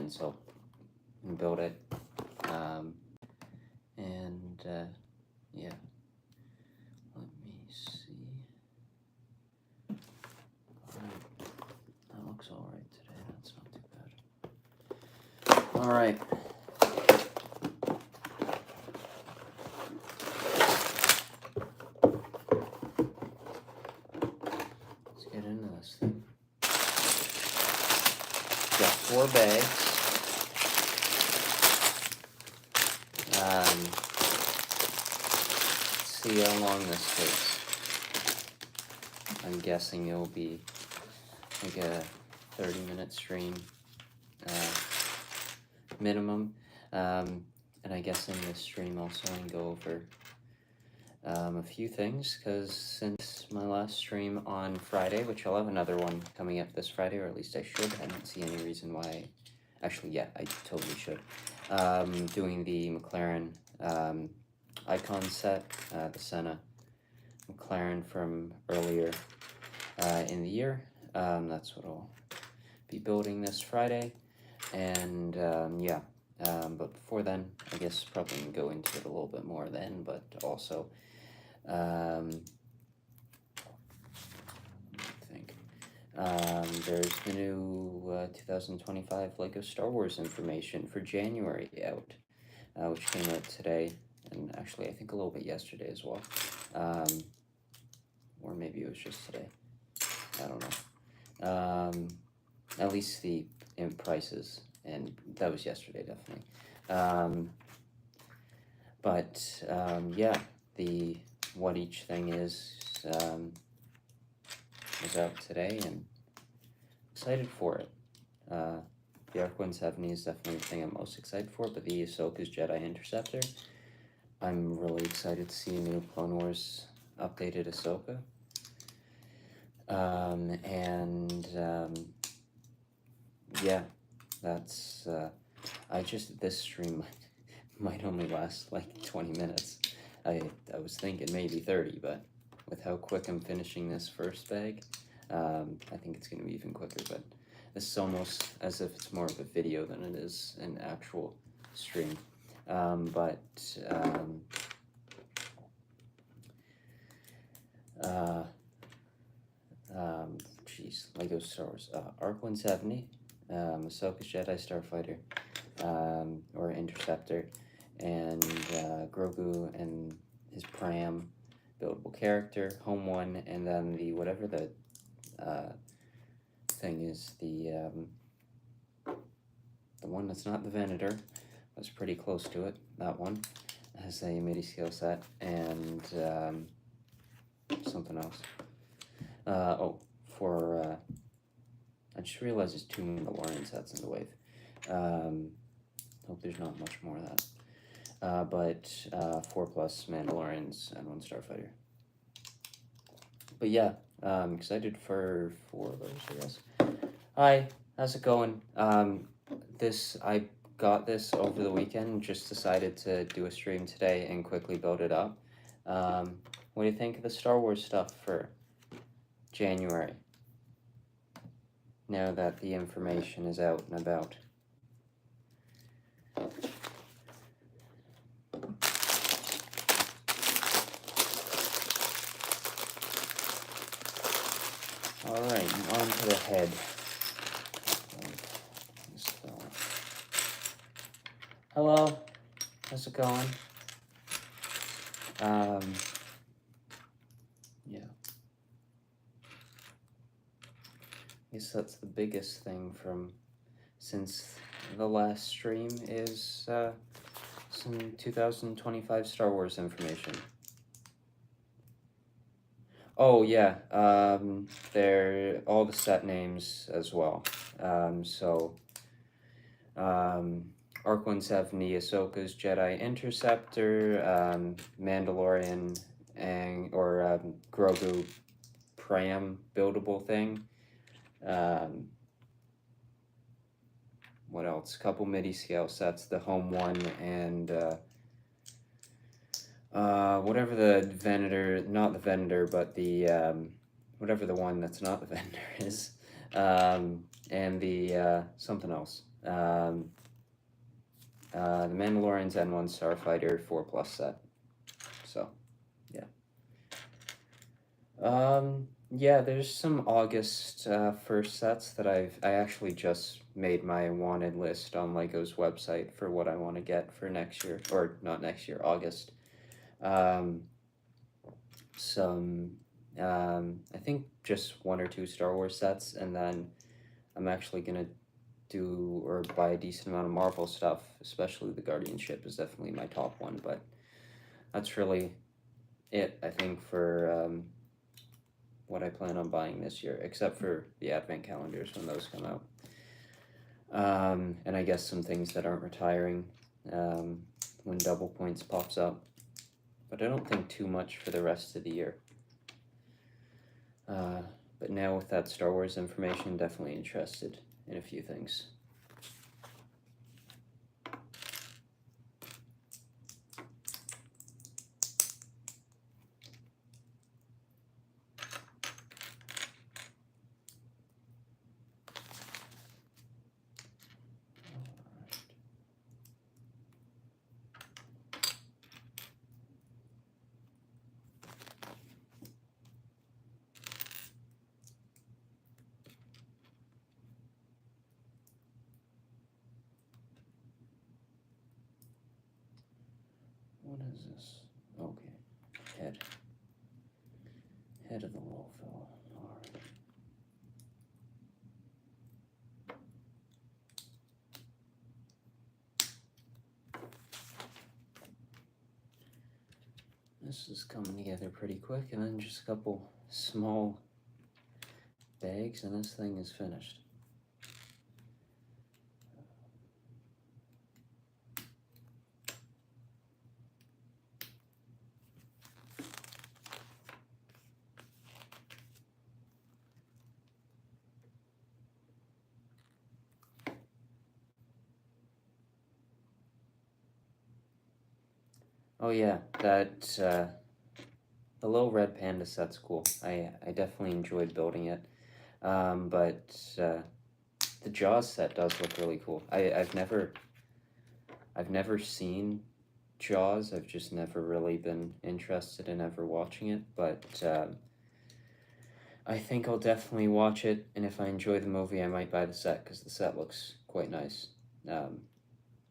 again, so I'm gonna build it. Yeah. Let me see. That looks all right today. That's not too bad. All right. Let's get into this thing. Got 4 bags. Let's see how long this takes. I'm guessing it'll be like a 30-minute stream minimum. And I guess in this stream also I can go over a few things, because since my last stream on Friday, which I'll have another one coming up this Friday, or at least I should. I don't see any reason why. Actually, yeah, I totally should. Doing the McLaren icon set, the Senna McLaren from earlier in the year. That's what I'll be building this Friday. And yeah, but before then, I guess probably go into it a little bit more then, but also I think there's the new 2025 LEGO Star Wars information for January out, which came out today, and actually I think a little bit yesterday as well, or maybe it was just today, I don't know. At least the prices, and that was yesterday definitely. Yeah, the what each thing is out today, and excited for it. The Arc 170 is definitely the thing I'm most excited for, but the Ahsoka's Jedi Interceptor, I'm really excited to see a new Clone Wars updated Ahsoka. Yeah, that's, this stream might only last like 20 minutes. I was thinking maybe 30, but with how quick I'm finishing this first bag, I think it's going to be even quicker, but this is almost as if it's more of a video than it is an actual stream. LEGO Star Wars, Arc 170, Ahsoka's Jedi Starfighter, or Interceptor, and Grogu and his Pram, buildable character, Home One, and then the whatever the thing is, the one that's not the Venator, was pretty close to it. That one has a MIDI scale set, and something else. I just realized there's 2 Mandalorian sets in the wave. Hope there's not much more of that. But 4 plus Mandalorians and 1 Starfighter. But yeah, I'm excited for 4 of those, I guess. Hi, how's it going? I got this over the weekend, just decided to do a stream today and quickly build it up. What do you think of the Star Wars stuff for January, now that the information is out and about? Alright, on to the head. Hello, how's it going? Yeah. I guess that's the biggest thing from since the last stream is some 2025 Star Wars information. Oh yeah, they're all the set names as well. Arc 170, Ahsoka's Jedi Interceptor, Mandalorian, or Grogu Pram buildable thing. What else? A couple MIDI scale sets, the Home One, and whatever the Venator, not the Venator, but the whatever the one that's not the Venator is, and the something else. Um, the Mandalorian's N1 Starfighter 4+ set. So, yeah. Yeah, there's some August 1st sets that I actually just made my wanted list on Lego's website for what I want to get for next year, or not next year, August. Some, I think just 1 or 2 Star Wars sets, and then I'm actually gonna do or buy a decent amount of Marvel stuff, especially the Guardian ship is definitely my top one, but that's really it, I think, for what I plan on buying this year, except for the advent calendars when those come out. And I guess some things that aren't retiring when Double Points pops up, but I don't think too much for the rest of the year. But now with that Star Wars information, definitely interested in a few things. What is this? Okay. Head of the little fellow. Alright. This is coming together pretty quick, and then just a couple small bags, and this thing is finished. Oh yeah, that the little red panda set's cool. I definitely enjoyed building it. But the Jaws set does look really cool. I've never seen Jaws. I've just never really been interested in ever watching it. But I think I'll definitely watch it. And if I enjoy the movie, I might buy the set because the set looks quite nice.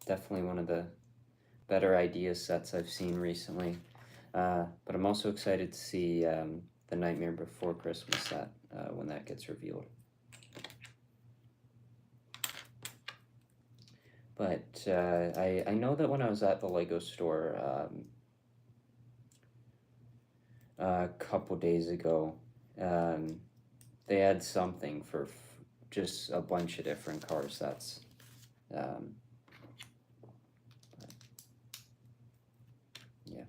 Definitely one of the better idea sets I've seen recently. But I'm also excited to see the Nightmare Before Christmas set when that gets revealed. But I know that when I was at the Lego store a couple days ago, they had something for just a bunch of different car sets. Yeah.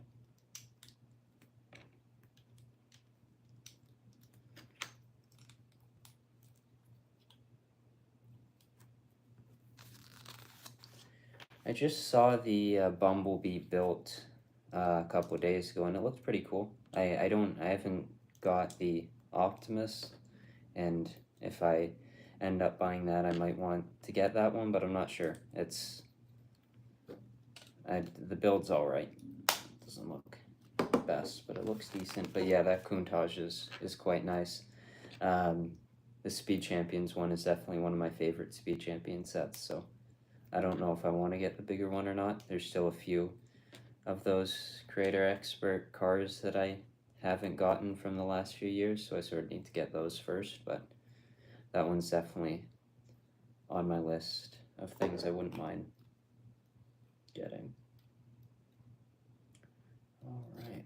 I just saw the Bumblebee built a couple of days ago, and it looks pretty cool. I haven't got the Optimus, and if I end up buying that, I might want to get that one, but I'm not sure. The build's all right. It doesn't look the best, but it looks decent. But yeah, that Countach is quite nice. The Speed Champions one is definitely one of my favorite Speed Champion sets, so I don't know if I want to get the bigger one or not. There's still a few of those Creator Expert cars that I haven't gotten from the last few years, so I sort of need to get those first, but that one's definitely on my list of things I wouldn't mind getting. All right.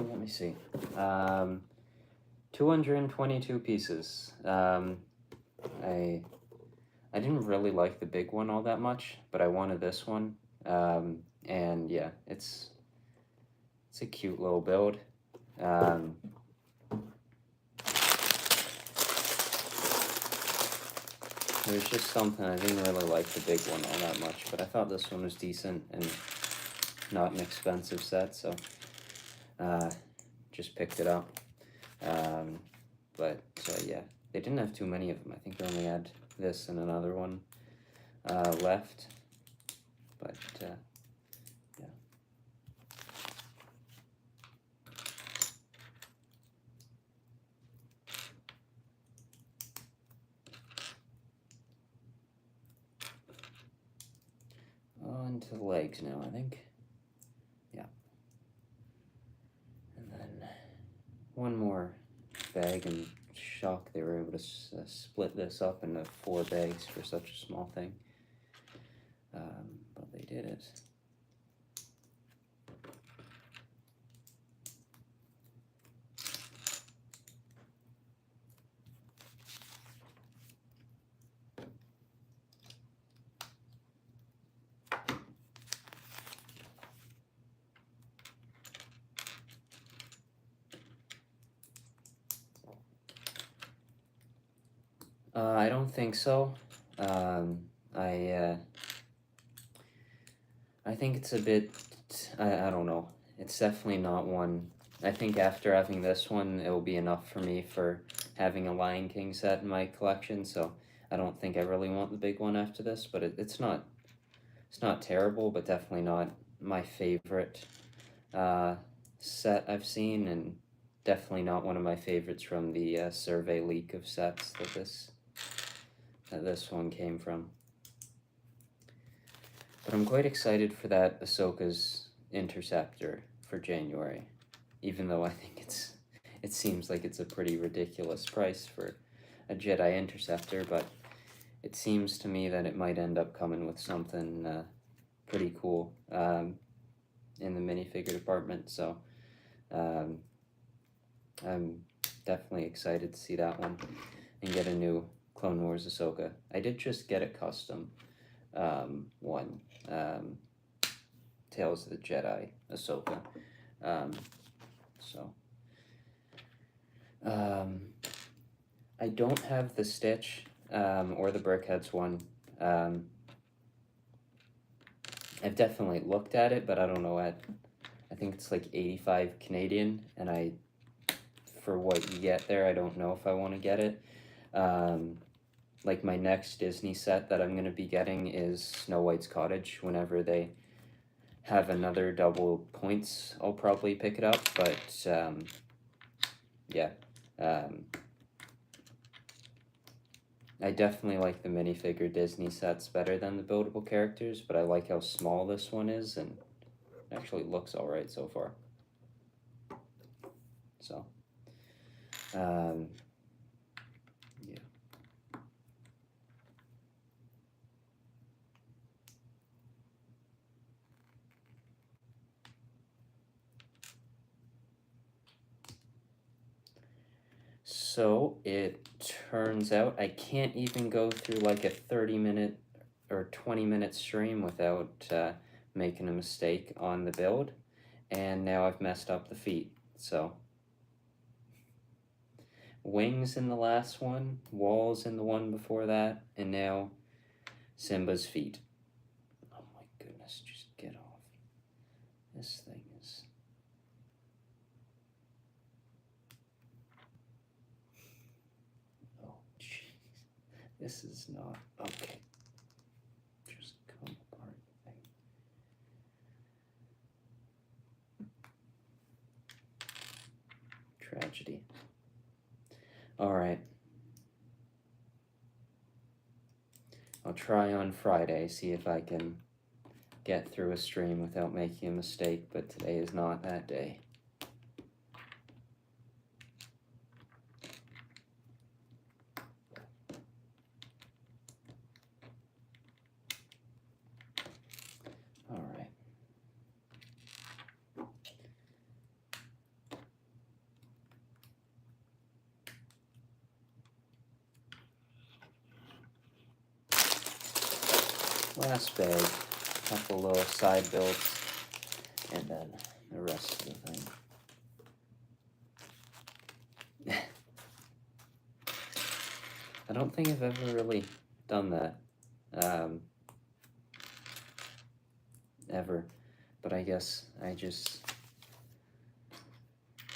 Let me see. 222 pieces. I didn't really like the big one all that much, but I wanted this one. And yeah, it's a cute little build. There's just something, I didn't really like the big one all that much, but I thought this one was decent and not an expensive set, so just picked it up. But yeah, they didn't have too many of them. I think they only had this and another one left, but yeah. On to the legs now, I think. Yeah. And then one more bag. I'm shocked they were able to split this up into 4 bags for such a small thing. But they did it. I don't think so. I think it's a bit, I don't know. It's definitely not one. I think after having this one, it will be enough for me for having a Lion King set in my collection, so I don't think I really want the big one after this, but it's not terrible, but definitely not my favorite set I've seen, and definitely not one of my favorites from the survey leak of sets that this one came from. But I'm quite excited for that Ahsoka's Interceptor for January, even though I think it seems like it's a pretty ridiculous price for a Jedi Interceptor, but it seems to me that it might end up coming with something pretty cool in the minifigure department, so I'm definitely excited to see that one and get a new Clone Wars Ahsoka. I did just get a custom one, Tales of the Jedi Ahsoka, I don't have the Stitch or the Brickheads one. I've definitely looked at it, but I don't know, I think it's like 85 Canadian, and for what you get there, I don't know if I want to get it. Like my next Disney set that I'm going to be getting is Snow White's Cottage. Whenever they have another double points, I'll probably pick it up, but yeah. I definitely like the minifigure Disney sets better than the buildable characters, but I like how small this one is, and it actually looks alright so far. So, yeah. So it turns out I can't even go through like a 30-minute or 20-minute stream without making a mistake on the build, and now I've messed up the feet. So wings in the last one, walls in the one before that, and now Simba's feet. Oh my goodness, just get off. This thing is... Oh jeez. This is not... Okay. Just come apart. Tragedy. Alright. I'll try on Friday, see if I can get through a stream without making a mistake, but today is not that day. Alright. Last bag, a couple little side builds, and then the rest of the thing. I don't think I've ever really done that ever, but I guess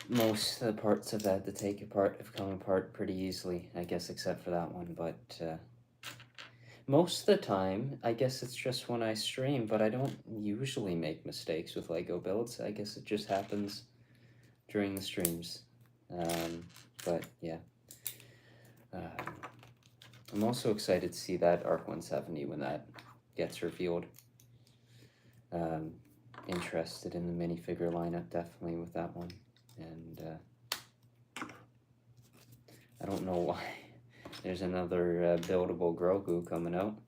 most of the parts I've had to take apart have come apart pretty easily, I guess, except for that one. But most of the time, I guess it's just when I stream, but I don't usually make mistakes with Lego builds. I guess it just happens during the streams. But yeah. I'm also excited to see that Arc 170 when that gets revealed. Interested in the minifigure lineup, definitely, with that one. And I don't know why there's another buildable Grogu coming out.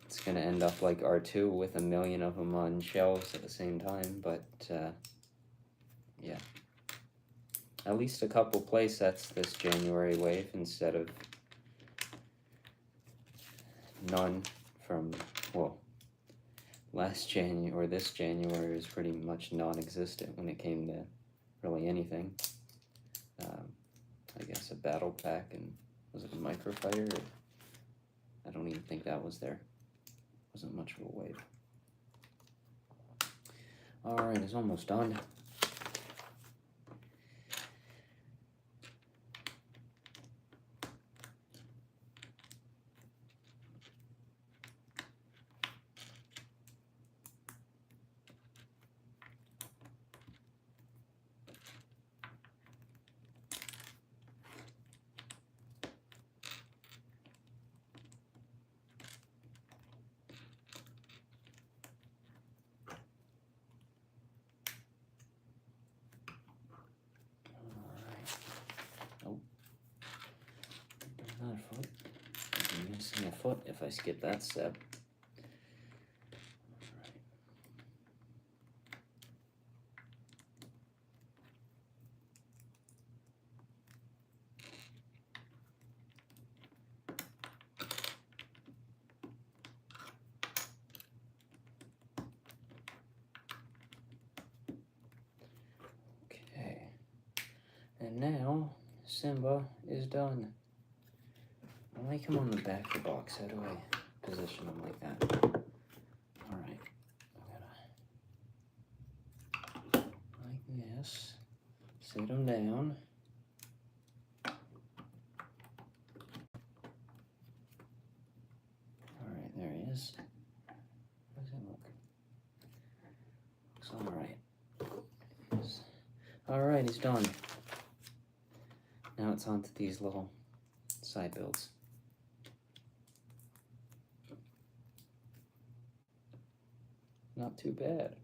It's gonna end up like R2 with a million of them on shelves at the same time, but yeah. At least a couple play sets this January wave instead of none from, well, last January or this January was pretty much non-existent when it came to really anything. I guess a battle pack, and was it a microfighter? I don't even think that was there. Wasn't much of a wave. Alright, it's almost done. Another foot. I'm missing a foot if I skip that step. Okay. And now Simba is done. I like him on the back of the box. How do I position him like that? Alright. Like this. Sit him down. Alright, there he is. How does it look? Looks alright. Alright, he's done. Now it's on to these little side builds. Not too bad.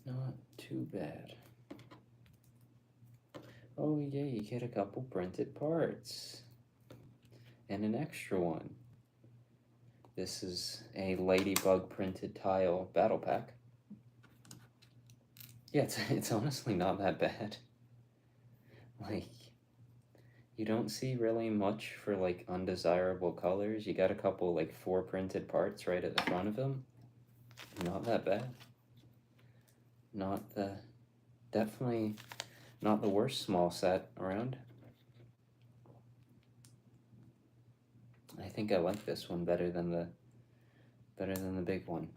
Not too bad. Oh yeah, you get a couple printed parts. And an extra one. This is a Ladybug printed tile battle pack. Yeah, it's honestly not that bad. Like, you don't see really much for like undesirable colors. You got a couple like 4 printed parts right at the front of him. Not that bad. Definitely not the worst small set around. I think I like this one better than the big one.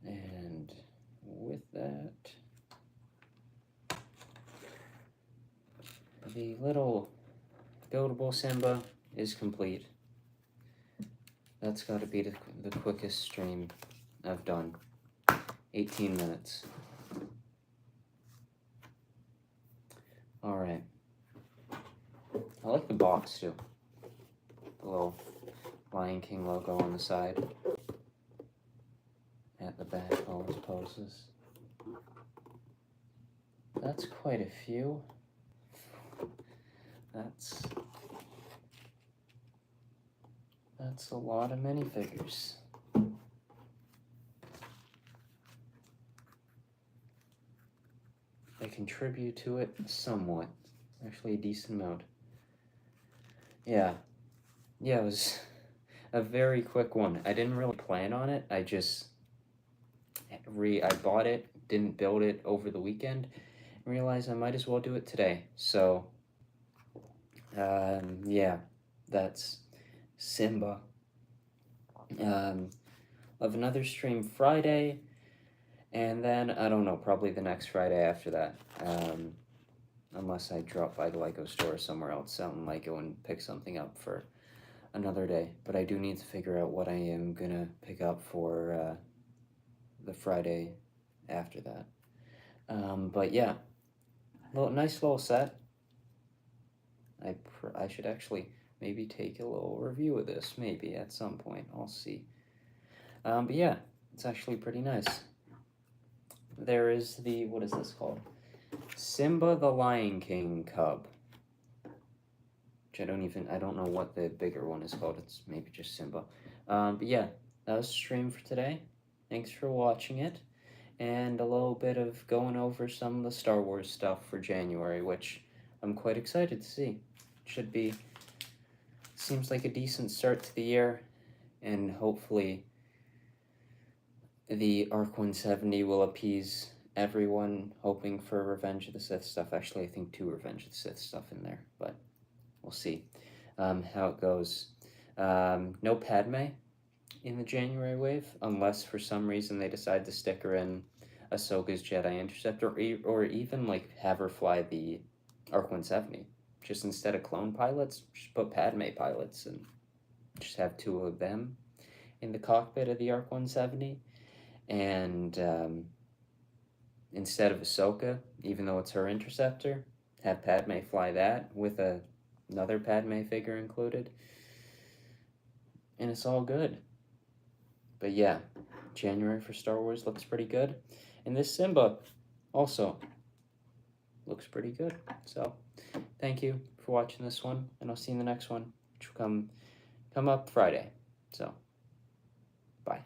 And with that, the little buildable Simba is complete. That's got to be the quickest stream I've done. 18 minutes. Alright. I like the box too. The little Lion King logo on the side. At the back, all his poses. That's quite a few. That's a lot of minifigures. They contribute to it somewhat. Actually, a decent amount. Yeah, it was a very quick one. I didn't really plan on it. I just I bought it, didn't build it over the weekend, and realized I might as well do it today. So, yeah, that's Simba. Of another stream Friday, and then I don't know, probably the next Friday after that. Unless I drop by the Lego store somewhere else out in Lego and pick something up for another day. But I do need to figure out what I am gonna pick up for the Friday after that. But yeah, nice little set. I should actually maybe take a little review of this, maybe at some point. I'll see. But yeah, it's actually pretty nice. There is the, what is this called? Simba the Lion King Cub. Which I don't know what the bigger one is called. It's maybe just Simba. But yeah, that was the stream for today. Thanks for watching it. And a little bit of going over some of the Star Wars stuff for January, which I'm quite excited to see. Seems like a decent start to the year, and hopefully the Arc 170 will appease everyone hoping for Revenge of the Sith stuff. Actually, I think 2 Revenge of the Sith stuff in there, but we'll see how it goes. No Padme in the January wave, unless for some reason they decide to stick her in Ahsoka's Jedi Interceptor, or even like have her fly the Arc 170. Just instead of clone pilots, just put Padme pilots and just have 2 of them in the cockpit of the Arc 170. And instead of Ahsoka, even though it's her interceptor, have Padme fly that with another Padme figure included. And it's all good. But yeah, January for Star Wars looks pretty good. And this Simba also looks pretty good. So thank you for watching this one, and I'll see you in the next one, which will come up Friday. So bye.